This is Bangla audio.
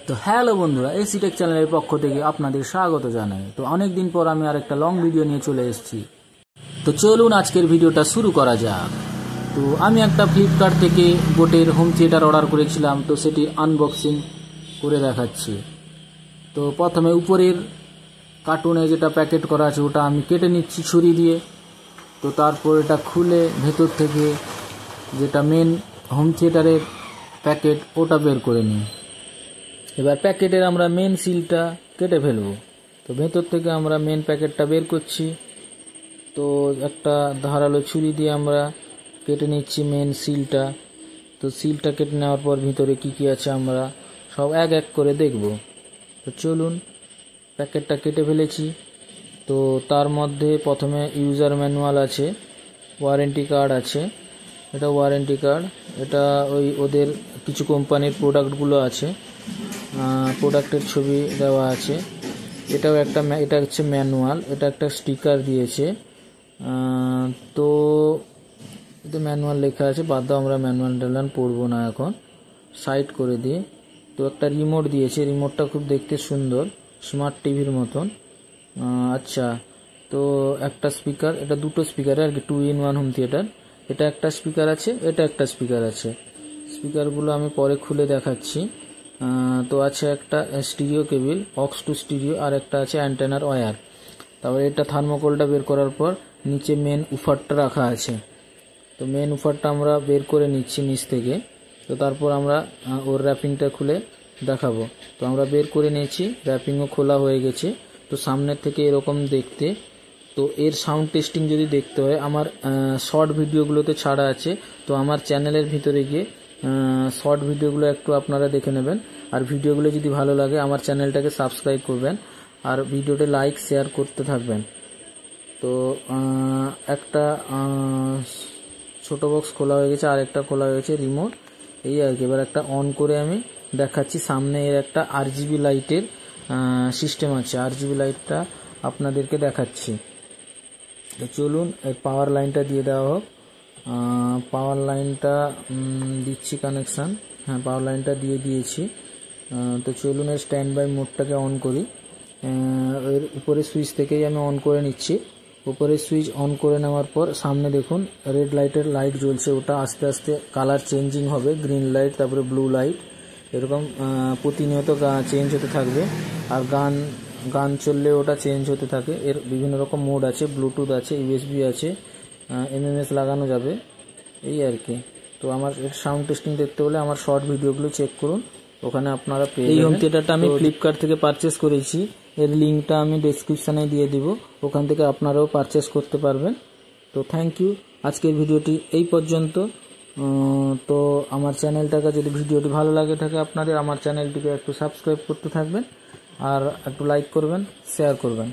তো হ্যালো বন্ধুরা, এসি টেক চ্যানেলের পক্ষ থেকে আপনাদের স্বাগত জানাই। তো অনেক দিন পর আমি আরেকটা লং ভিডিও নিয়ে চলে এসেছি। তো চলুন আজকের ভিডিওটা শুরু করা যাক। তো আমি একটা ফ্লিপকার্ট থেকে বোটের হোম থিয়েটার অর্ডার করেছিলাম, তো সেটি আনবক্সিং করে দেখাচ্ছি। তো প্রথমে উপরের কার্টুনে যেটা প্যাকেট করা আছে ওটা আমি কেটে নিচ্ছি ছুরি দিয়ে। তো তারপর এটা খুলে ভেতর থেকে যেটা মেন হোম থিয়েটারের প্যাকেট ওটা বের করে নিই। এবার প্যাকেটের আমরা মেন সিলটা কেটে ফেলবো। তো ভেতর থেকে আমরা মেন প্যাকেটটা বের করছি। তো একটা ধারালো ছুরি দিয়ে আমরা কেটে নিচ্ছি মেন সিলটা। তো সিলটা কেটে নেওয়ার পর ভিতরে কি কি আছে আমরা সব এক এক করে দেখব। তো চলুন, প্যাকেটটা কেটে ফেলেছি। তো তার মধ্যে প্রথমে ইউজার ম্যানুয়াল আছে, ওয়ারেন্টি কার্ড আছে। এটা ওয়ারেন্টি কার্ড, এটা ওদের কিছু কোম্পানির প্রোডাক্টগুলো আছে, প্রোডাক্টের ছবি দেওয়া আছে। এটা হচ্ছে ম্যানুয়াল, এটা একটা স্টিকার দিয়েছে। তো এটা ম্যানুয়াল লেখা আছে, বাদ দাও, আমরা ম্যানুয়াল পড়বো না এখন, সাইড করে দিয়ে। তো একটা রিমোট দিয়েছে, রিমোটটা খুব দেখতে সুন্দর, স্মার্ট টিভির মতন। আচ্ছা, তো একটা স্পিকার, এটা দুটো স্পিকার আর কি, 2-in-1 হোম থিয়েটার। এটা একটা স্পিকার আছে, এটা একটা স্পিকার আছে। স্পিকারগুলো আমি পরে খুলে দেখাচ্ছি। তো আছে একটা stereo cable, aux to stereo, আর একটা আছে অ্যান্টেনার ওয়্যার। তারপরে এটা থার্মোকলটা বের করার পর নিচে মেন উফারটা রাখা আছে। তো মেন উফারটা আমরা বের করে নিচ্ছি নিচ থেকে। তো তারপর আমরা ওর র্যাপিংটা খুলে দেখাবো। তো আমরা বের করে নিয়েছি, র্যাপিংও খোলা হয়ে গেছে। তো সামনের থেকে এরকম দেখতে। তো এর সাউন্ড টেস্টিং যদি দেখতে হয়, আমার শর্ট ভিডিওগুলোতে ছাড়া আছে। তো আমার চ্যানেলের ভিতরে গিয়ে শর্ট ভিডিওগুলো একটু আপনারা দেখে নেবেন। আর ভিডিওগুলো যদি ভালো লাগে আমার চ্যানেলটাকে সাবস্ক্রাইব করবেন, আর ভিডিওতে লাইক শেয়ার করতে থাকবেন। তো একটা ছোট বক্স খোলা হয়ে গেছে, আর একটা খোলা হয়েছে রিমোট, এই আর কি। এবার একটা অন করে আমি দেখাচ্ছি। সামনে এর একটা RGB লাইটের সিস্টেম আছে, RGB লাইটটা আপনাদেরকে দেখাচ্ছি। তো চলুন এর পাওয়ার লাইনটা দিয়ে দেওয়া হোক। পাওয়ার লাইনটা দিচ্ছি কানেকশান, হ্যাঁ পাওয়ার লাইনটা দিয়ে দিয়েছি। তো চলুন এর স্ট্যান্ড বাই মোডটাকে অন করি। এর উপরের সুইচ থেকেই আমি অন করে নিচ্ছি। উপরের সুইচ অন করে নেওয়ার পর সামনে দেখুন রেড লাইটের লাইট জ্বলছে, ওটা আস্তে আস্তে কালার চেঞ্জিং হবে, গ্রিন লাইট, তারপরে ব্লু লাইট, এরকম প্রতিনিয়ত চেঞ্জ হতে থাকবে। আর গান চললে ওটা চেঞ্জ হতে থাকে। এর বিভিন্ন রকম মোড আছে, ব্লুটুথ আছে, USB আছে, MMS লাগানো যাবে, এই আর কি। তো আমার এর সাউন্ড টেস্টিং দেখতে হলে আমার শর্ট ভিডিওগুলো চেক করুন, ওখানে আপনারা পেয়ে যাবেন। এই হোম থিয়েটারটা আমি ফ্লিপকার্ট থেকে পারচেস করেছি, এর লিঙ্কটা আমি ডেসক্রিপশানে দিয়ে দিব, ওখান থেকে আপনারাও পারচেস করতে পারবেন। তো থ্যাংক ইউ, আজকের ভিডিওটি এই পর্যন্ত। তো আমার চ্যানেলটাকে যদি ভিডিওটি ভালো লাগে থাকে আপনাদের, আমার চ্যানেলটিকে একটু সাবস্ক্রাইব করতে থাকবেন, আর একটু লাইক করবেন, শেয়ার করবেন।